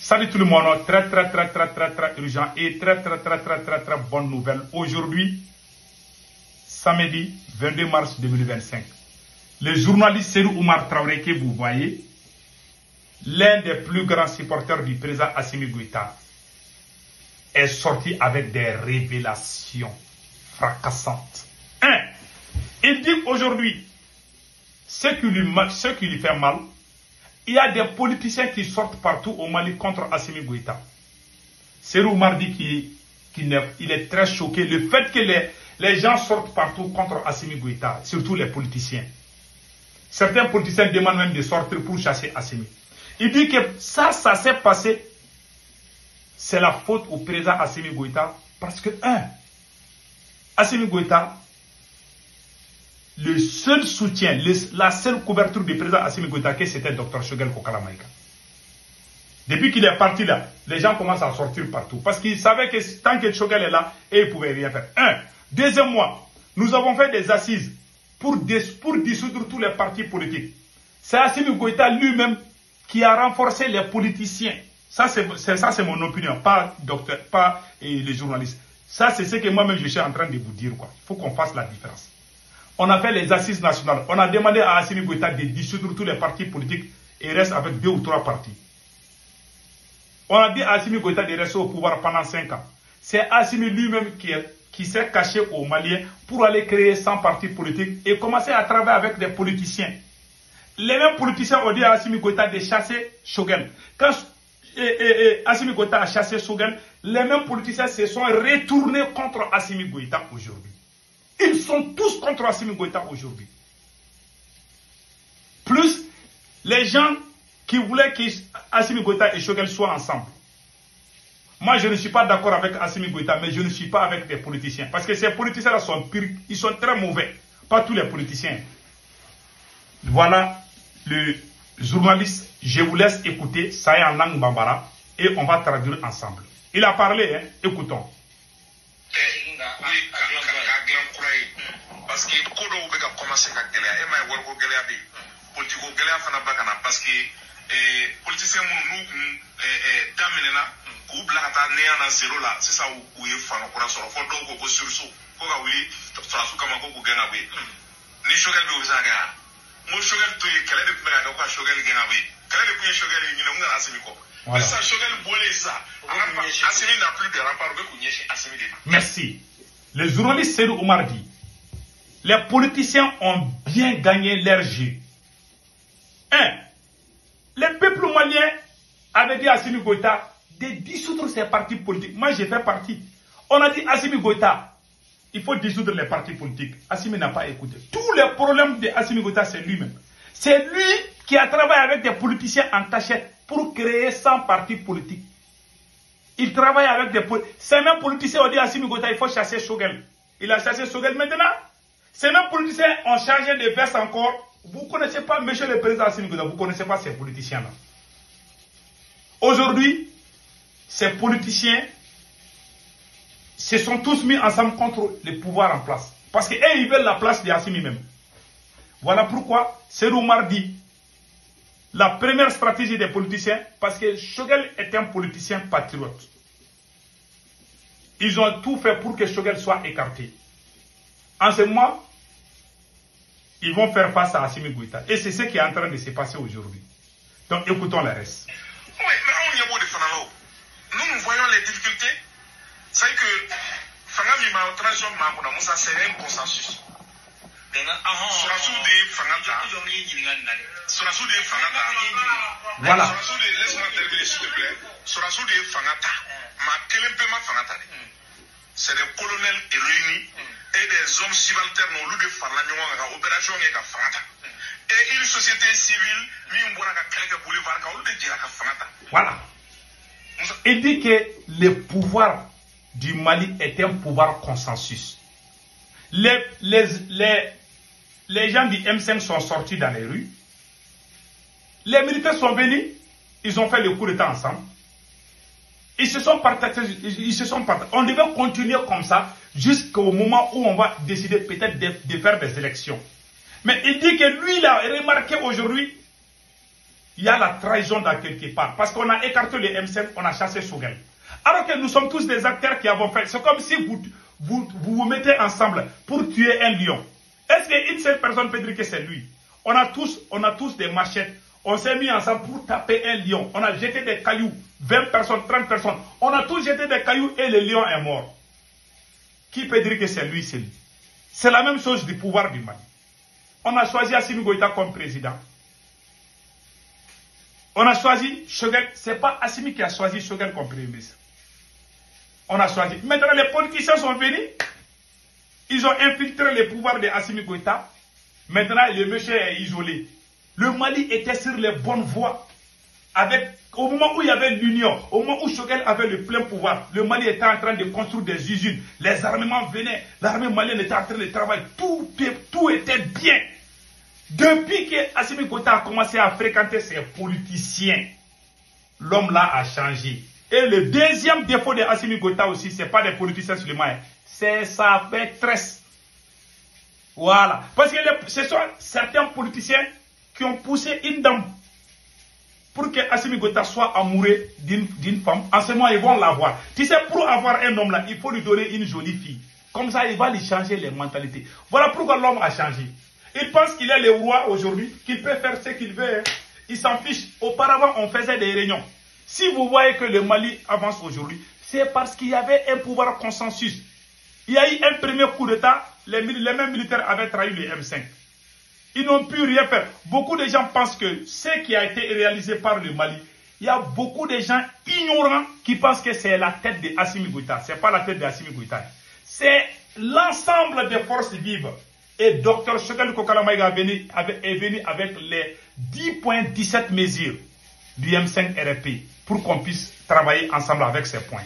Salut tout le monde, très urgent et très bonne nouvelle. Aujourd'hui, samedi 22 mars 2025, le journaliste Serou Oumar Traoré que vous voyez, l'un des plus grands supporters du président Assimi Goïta, est sorti avec des révélations fracassantes. Il dit aujourd'hui, ce qui lui fait mal, il y a des politiciens qui sortent partout au Mali contre Assimi Goïta. Serou Oumar dit qu'il est très choqué. Le fait que les gens sortent partout contre Assimi Goïta, surtout les politiciens. Certains politiciens demandent même de sortir pour chasser Assimi. Il dit que ça s'est passé. C'est la faute au président Assimi Goïta. Parce que, Assimi Goïta, le seul soutien, la seule couverture du président Assimi Goïta, c'était Dr Choguel Kokala Maïga. Depuis qu'il est parti là, les gens commencent à sortir partout. Parce qu'ils savaient que tant que Choguel est là, ils ne pouvaient rien faire. Deuxième mois, nous avons fait des assises pour dissoudre tous les partis politiques. C'est Assimi Goïta lui-même qui a renforcé les politiciens. Ça, c'est mon opinion, pas les journalistes. Ça, c'est ce que moi-même je suis en train de vous dire. Il faut qu'on fasse la différence. On a fait les assises nationales. On a demandé à Assimi Goïta de dissoudre tous les partis politiques et reste avec 2 ou 3 partis. On a dit à Assimi Goïta de rester au pouvoir pendant 5 ans. C'est Assimi lui-même qui s'est caché aux Maliens pour aller créer 100 partis politiques et commencer à travailler avec des politiciens. Les mêmes politiciens ont dit à Assimi Goïta de chasser Choguel. Quand Assimi Goïta a chassé Choguel, les mêmes politiciens se sont retournés contre Assimi Goïta aujourd'hui. Ils sont tous contre Assimi Goïta aujourd'hui. Plus les gens qui voulaient qu'Assimi Goïta et Choguel soient ensemble. Moi, je ne suis pas d'accord avec Assimi Goïta, mais je ne suis pas avec des politiciens. Parce que ces politiciens-là sont pires, ils sont très mauvais. Pas tous les politiciens. Voilà le journaliste. Je vous laisse écouter. Ça est en langue bambara. Et on va traduire ensemble. Il a parlé, écoutons. Parce que kodo be ka commencer ka gɛlɛya e ma wari ko gɛlɛya be politiko gɛlɛya fana ba kana parce que politicien minnu n'u kun daminɛna k'u bila ka taa neya na zéro la sisan u ye fanga kura sɔrɔ fɔ dɔw ko ko sursaut ko ka wuli sɔrɔsiw kama ko k'u gɛn ka bɔ yen ni Choguel bɛ o bɛ se ka kɛ yan n ko Choguel to yen kɛlɛ de tun bɛ ka kɛ ko ka Choguel gɛn ka bɔ yen kɛlɛ de tun ye Choguel ye ɲinɛ n kana Assimi kɔ mais sisan Choguel bɔlen sisan Assimi n'a plus de rempart u bɛ k'u ɲɛsin Assimi de ma. Merci. Le journaliste Serou Oumar dit, les politiciens ont bien gagné leur jeu. Le peuple malien avait dit à Assimi Goïta de dissoudre ses partis politiques. Moi, j'ai fait partie. On a dit à Assimi Goïta, il faut dissoudre les partis politiques. Assimi n'a pas écouté. Tous les problèmes de Assimi Goïta, c'est lui-même. C'est lui qui a travaillé avec des politiciens en cachette pour créer 100 partis politiques. Il travaille avec des politiciens. Ces mêmes politiciens ont dit à Assimi Goïta, il faut chasser Choguel. Il a chassé Choguel maintenant. Ces mêmes politiciens ont changé de veste encore. Vous ne connaissez pas, monsieur le président Assimi Goïta, vous ne connaissez pas ces politiciens-là. Aujourd'hui, ces politiciens se sont tous mis ensemble contre le pouvoir en place. Parce qu'eux, ils veulent la place de Assimi même. Voilà pourquoi Serou Oumar dit la première stratégie des politiciens, parce que Choguel est un politicien patriote. Ils ont tout fait pour que Choguel soit écarté. En ce moment, ils vont faire face à Assimi Goïta. Et c'est ce qui est en train de se passer aujourd'hui. Donc écoutons le reste. Oui, mais on y a beau de Fanalo. Nous voyons les difficultés. C'est que Fangami ma transition ma Moussa c'est un consensus. Surasou de Fangata. Surasou de Fangata. Voilà. Surasou de, laisse-moi terminer s'il te plaît. Surasou de Fangata. Ma Kelempema Fangata. C'est des colonels réunis et des hommes subalternes au lieu de faire la opération et la Fangata. Et une société civile, voilà. Il dit que le pouvoir du Mali est un pouvoir consensus. Les gens du M5 sont sortis dans les rues. Les militaires sont venus. Ils ont fait le coup d'État ensemble. Ils se sont partagés. On devait continuer comme ça jusqu'au moment où on va décider peut-être de faire des élections. Mais il dit que lui, il a remarqué aujourd'hui il y a la trahison dans quelque part. Parce qu'on a écarté le M5, on a chassé Choguel. Alors que nous sommes tous des acteurs qui avons fait. C'est comme si vous mettez ensemble pour tuer un lion. Est-ce qu'une seule personne peut dire que c'est lui? On a tous des machettes. On s'est mis ensemble pour taper un lion. On a jeté des cailloux. 20 personnes, 30 personnes. On a tous jeté des cailloux et le lion est mort. Qui peut dire que c'est lui, c'est lui? C'est la même chose du pouvoir du Mali. On a choisi Assimi Goïta comme président. On a choisi Choguel. Ce n'est pas Assimi qui a choisi Choguel comme premier ministre. On a choisi. Maintenant, les politiciens sont venus. Ils ont infiltré les pouvoirs de Assimi Goïta. Maintenant, le monsieur est isolé. Le Mali était sur les bonnes voies. Au moment où il y avait l'union, au moment où Choguel avait le plein pouvoir, le Mali était en train de construire des usines. Les armements venaient. L'armée malienne était en train de travailler. Tout était bien. Depuis que Assimi Goïta a commencé à fréquenter ses politiciens, l'homme là a changé. Et le deuxième défaut de Assimi Goïta aussi, ce n'est pas des politiciens seulement, c'est sa maîtresse. Voilà. Parce que ce sont certains politiciens qui ont poussé une dame pour que Assimi Goïta soit amoureux d'une femme. En ce moment, ils vont l'avoir. Tu sais, pour avoir un homme là, il faut lui donner une jolie fille. Comme ça, il va lui changer les mentalités. Voilà pourquoi l'homme a changé. Il pense qu'il est le roi aujourd'hui, qu'il peut faire ce qu'il veut. Il s'en fiche. Auparavant, on faisait des réunions. Si vous voyez que le Mali avance aujourd'hui, c'est parce qu'il y avait un pouvoir consensus. Il y a eu un premier coup d'État, les mêmes militaires avaient trahi le M5. Ils n'ont pu rien faire. Beaucoup de gens pensent que ce qui a été réalisé par le Mali, il y a beaucoup de gens ignorants qui pensent que c'est la tête de Assimi Goïta. Ce n'est pas la tête de Assimi Goïta. C'est l'ensemble des forces vives. Et Dr Choguel Kokala Maïga est venu avec les 10.17 mesures du M5 RFP pour qu'on puisse travailler ensemble avec ces points.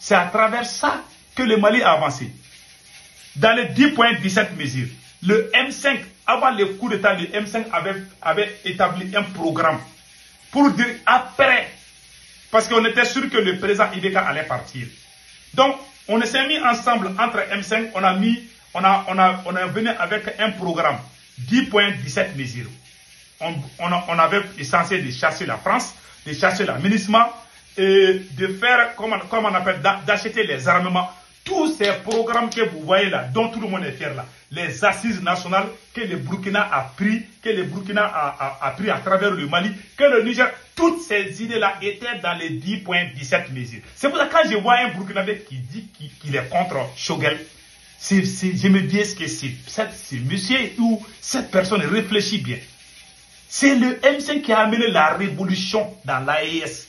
C'est à travers ça que le Mali a avancé. Dans les 10.17 mesures, le M5, avant le coup d'État, le M5 avait établi un programme pour dire après, parce qu'on était sûr que le président Ibeka allait partir. Donc, on s'est mis ensemble entre M5, on est venu avec un programme, 10.17 mesures. On avait censé de chasser la France, de chasser la MINUSMA, et de faire, comme on appelle, d'acheter les armements. Tous ces programmes que vous voyez là, dont tout le monde est fier là, les assises nationales que le Burkina a pris, que le Burkina a pris à travers le Mali, que le Niger, toutes ces idées-là étaient dans les 10.17 mesures. C'est pour ça que quand je vois un Burkinabé qui dit qu'il est contre Choguel, je me dis, est-ce que c'est monsieur ou cette personne réfléchit bien? C'est le M5 qui a amené la révolution dans l'AES.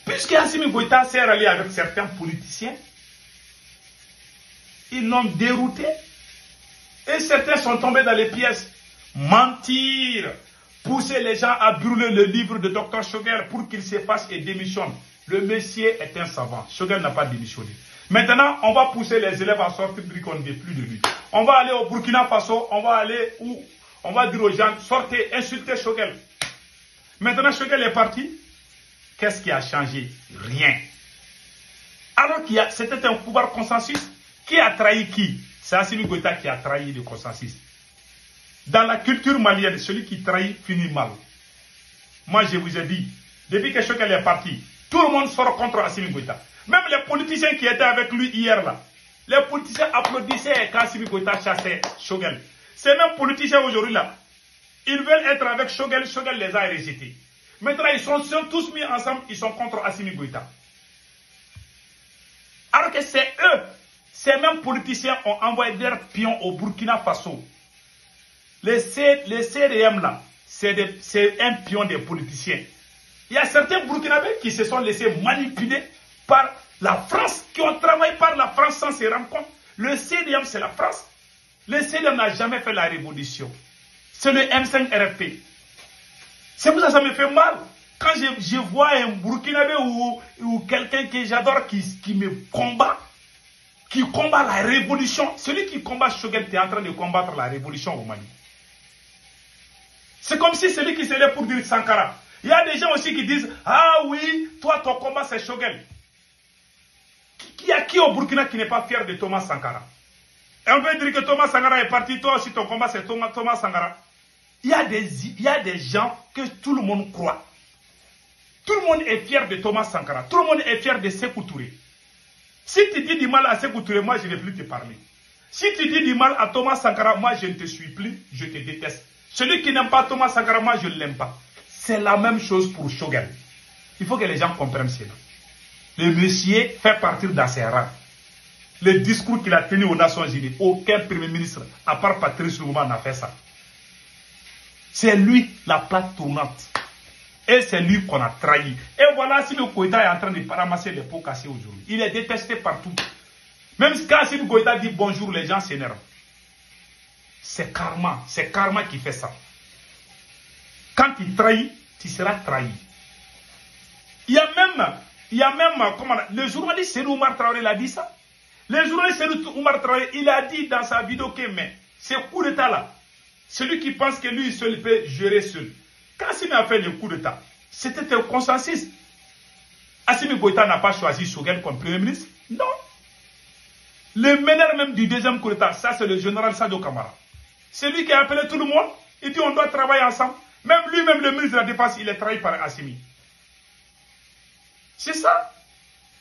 Puisque Assimi Goïta s'est rallié avec certains politiciens, ils l'ont dérouté. Et certains sont tombés dans les pièces. Mentir, pousser les gens à brûler le livre de Dr Choguel pour qu'il s'efface et démissionne. Le monsieur est un savant. Choguel n'a pas démissionné. Maintenant, on va pousser les élèves à sortir qu'on ne veut plus de lui. On va aller au Burkina Faso, on va aller où on va dire aux gens, sortez, insultez Choguel. Maintenant, Choguel est parti. Qu'est-ce qui a changé? Rien. Alors qu'il c'était un pouvoir consensus. Qui a trahi qui? C'est Assimi Goïta qui a trahi le consensus. Dans la culture malienne, celui qui trahit finit mal. Moi, je vous ai dit, depuis que Choguel est parti, tout le monde sort contre Assimi Goïta. Même les politiciens qui étaient avec lui hier là, les politiciens applaudissaient quand Assimi Goïta chassait Choguel. Ces mêmes politiciens aujourd'hui là, ils veulent être avec Choguel, Choguel les a rejetés. Maintenant, ils sont tous mis ensemble, ils sont contre Assimi Goïta. Alors que c'est eux, ces mêmes politiciens ont envoyé des pions au Burkina Faso. Les CDM là, c'est un pion des politiciens. Il y a certains Burkinabés qui se sont laissés manipuler par la France, qui ont travaillé par la France sans se rendre compte. Le CDM, c'est la France. Le CDM n'a jamais fait la révolution. C'est le M5 RFP. C'est pour ça que ça me fait mal. Quand je vois un Burkinabé ou quelqu'un que j'adore qui me combat, qui combat la révolution, celui qui combat Choguel est en train de combattre la révolution au Mali. C'est comme si celui qui se lève pour dire Sankara. Il y a des gens aussi qui disent, ah oui, toi ton combat c'est Choguel. Il y a qui au Burkina qui n'est pas fier de Thomas Sankara? Et on veut dire que Thomas Sankara est parti, toi aussi ton combat c'est Thomas Sankara. il y a des gens que tout le monde croit. Tout le monde est fier de Thomas Sankara. Tout le monde est fier de Sékou Touré. Si tu dis du mal à Sékou Touré, moi je ne vais plus te parler. Si tu dis du mal à Thomas Sankara, moi je ne te suis plus, je te déteste. Celui qui n'aime pas Thomas Sankara, moi je ne l'aime pas. C'est la même chose pour Choguel. Il faut que les gens comprennent cela. Le monsieur fait partir dans ses rangs. Le discours qu'il a tenu aux Nations Unies, aucun premier ministre, à part Patrice Lumumba, n'a fait ça. C'est lui la plate tournante. Et c'est lui qu'on a trahi. Et voilà, si le Koïta est en train de ramasser les pots cassés aujourd'hui. Il est détesté partout. Même quand si le Koïta dit bonjour, les gens s'énervent. C'est karma qui fait ça. Quand tu trahis, tu seras trahi. Il y a même, comment, le journaliste Seydou Oumar Traoré l'a dit ça. Le journaliste Seydou Oumar Traoré, il a dit dans sa vidéo que mais, ce coup d'état là, celui qui pense que lui seul peut gérer seul. Quand Assimi a fait le coup d'état, c'était un consensus. Assimi Goïta n'a pas choisi Choguel comme premier ministre. Non. Le meneur même du deuxième coup d'état, ça c'est le général Sadio Kamara. C'est lui qui a appelé tout le monde. Il dit on doit travailler ensemble. Même lui-même, le ministre de la Défense, il est trahi par Assimi. C'est ça.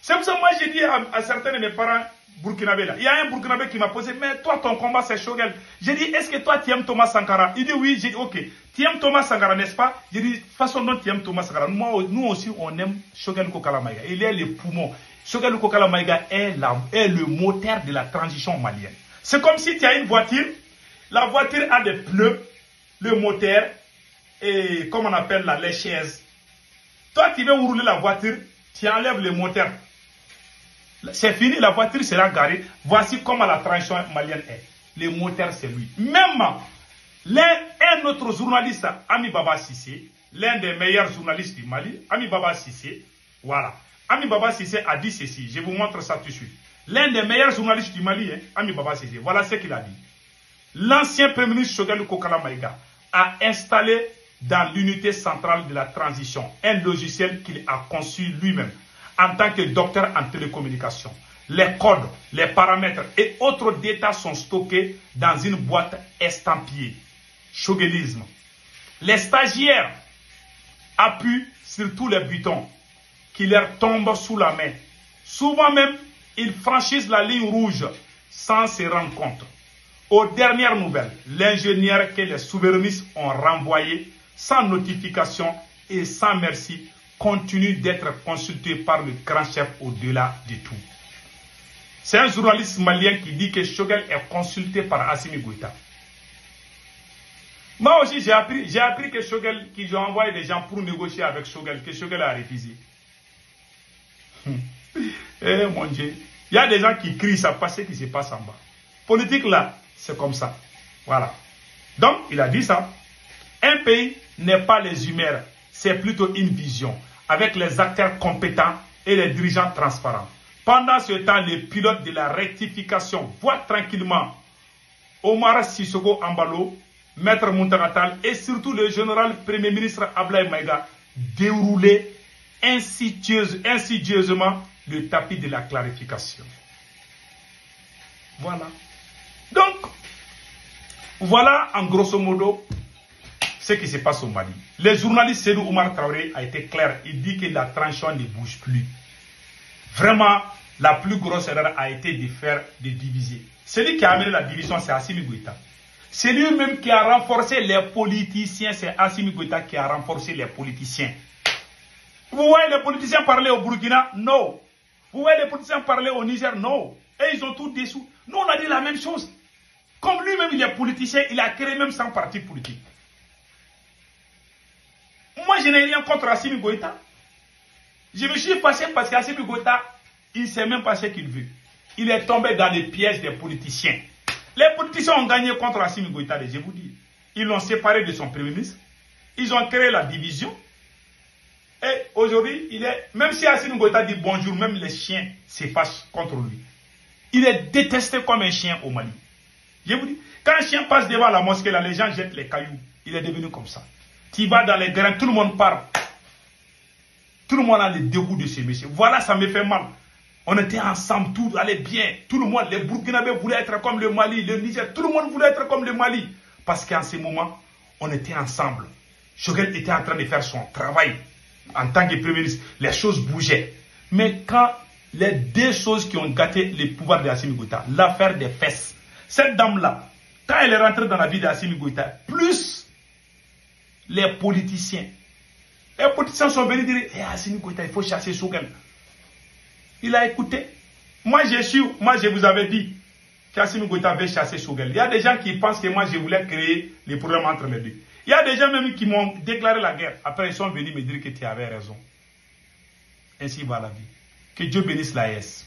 C'est pour ça que moi j'ai dit à certains de mes parents burkinabés là. Il y a un burkinabé qui m'a posé, mais toi ton combat c'est Choguel. J'ai dit, est-ce que toi tu aimes Thomas Sankara? Il dit oui. J'ai dit ok. Tu aimes Thomas Sankara, n'est-ce pas? J'ai dit, façon dont tu aimes Thomas Sankara. Nous aussi on aime Choguel Kokala Maïga. Il est le poumon. Choguel Kokala Maïga est le moteur de la transition malienne. C'est comme si tu as une voiture. La voiture a des pneus, le moteur et comme on appelle là, les chaises. Toi tu veux rouler la voiture, tu enlèves le moteur. C'est fini, la voiture sera garée. Voici comment la transition malienne est. Le moteur, c'est lui. Même un autre journaliste, Ami Baba Sissé, l'un des meilleurs journalistes du Mali, Ami Baba Sissé, voilà. Ami Baba Sissé a dit ceci, je vous montre ça tout de suite. L'un des meilleurs journalistes du Mali, Ami Baba Sissé, voilà ce qu'il a dit. L'ancien premier ministre Choguel Kokala Maïga a installé dans l'unité centrale de la transition un logiciel qu'il a conçu lui-même en tant que docteur en télécommunication. Les codes, les paramètres et autres détails sont stockés dans une boîte estampillée. Choguelisme. Les stagiaires appuient sur tous les boutons qui leur tombent sous la main. Souvent même, ils franchissent la ligne rouge sans se rendre compte. Aux dernières nouvelles, l'ingénieur que les souverainistes ont renvoyé sans notification et sans merci continue d'être consulté par le grand chef au-delà de tout. C'est un journaliste malien qui dit que Choguel est consulté par Assimi Goïta. Moi aussi, j'ai appris que Choguel, qu'ils ont envoyé des gens pour négocier avec Choguel, que Choguel a refusé. Eh mon Dieu, il y a des gens qui crient, ça passe ce qui se passe en bas. Politique là, c'est comme ça. Voilà. Donc, il a dit ça. Un pays n'est pas les humeurs, c'est plutôt une vision, avec les acteurs compétents et les dirigeants transparents. Pendant ce temps, les pilotes de la rectification voient tranquillement Omar Sissoko Ambalo, Maître Muntagatal et surtout le général Premier ministre Ablaye Maïga dérouler insidieusement le tapis de la clarification. Voilà. Donc, voilà en grosso modo ce qui se passe au Mali. Le journaliste Seydou Oumar Traoré a été clair. Il dit que la transition ne bouge plus. Vraiment, la plus grosse erreur a été de diviser. Celui qui a amené la division, c'est Assimi Goïta. C'est lui-même qui a renforcé les politiciens. C'est Assimi Goïta qui a renforcé les politiciens. Vous voyez les politiciens parler au Burkina? Non. Vous voyez les politiciens parler au Niger? Non. Et ils ont tout dessous. Nous, on a dit la même chose. Comme lui-même, il est politicien, il a créé même 100 partis politiques. Moi, je n'ai rien contre Assimi Goïta. Je me suis fâché parce qu'Assimi Goïta, il ne sait même pas ce qu'il veut. Il est tombé dans les pièges des politiciens. Les politiciens ont gagné contre Assimi Goïta, je vous dis. Ils l'ont séparé de son premier ministre. Ils ont créé la division. Et aujourd'hui, même si Assimi Goïta dit bonjour, même les chiens se fâchent contre lui. Il est détesté comme un chien au Mali. Je vous dis, quand un chien passe devant la mosquée, là, les gens jettent les cailloux. Il est devenu comme ça. Tu vas dans les grains, tout le monde parle. Tout le monde a le dégoût de ces messieurs. Voilà, ça me fait mal. On était ensemble, tout allait bien. Tout le monde, les Burkinabés voulaient être comme le Mali, le Niger. Tout le monde voulait être comme le Mali. Parce qu'en ce moment, On était ensemble. Choguel était en train de faire son travail en tant que Premier ministre. Les choses bougeaient. Mais quand les deux choses qui ont gâté le pouvoir d'Assimi Goïta, l'affaire des fesses, cette dame-là, quand elle est rentrée dans la vie d'Assimi Goïta, plus les politiciens sont venus dire Assimi Goïta, il faut chasser Choguel. Il a écouté. Moi, je vous avais dit qu'Assimi Goïta avait chassé Choguel. Il y a des gens qui pensent que moi, je voulais créer les problèmes entre les deux. Il y a des gens même qui m'ont déclaré la guerre. Après, ils sont venus me dire que tu avais raison. Ainsi va la vie. Que Dieu bénisse l'AES.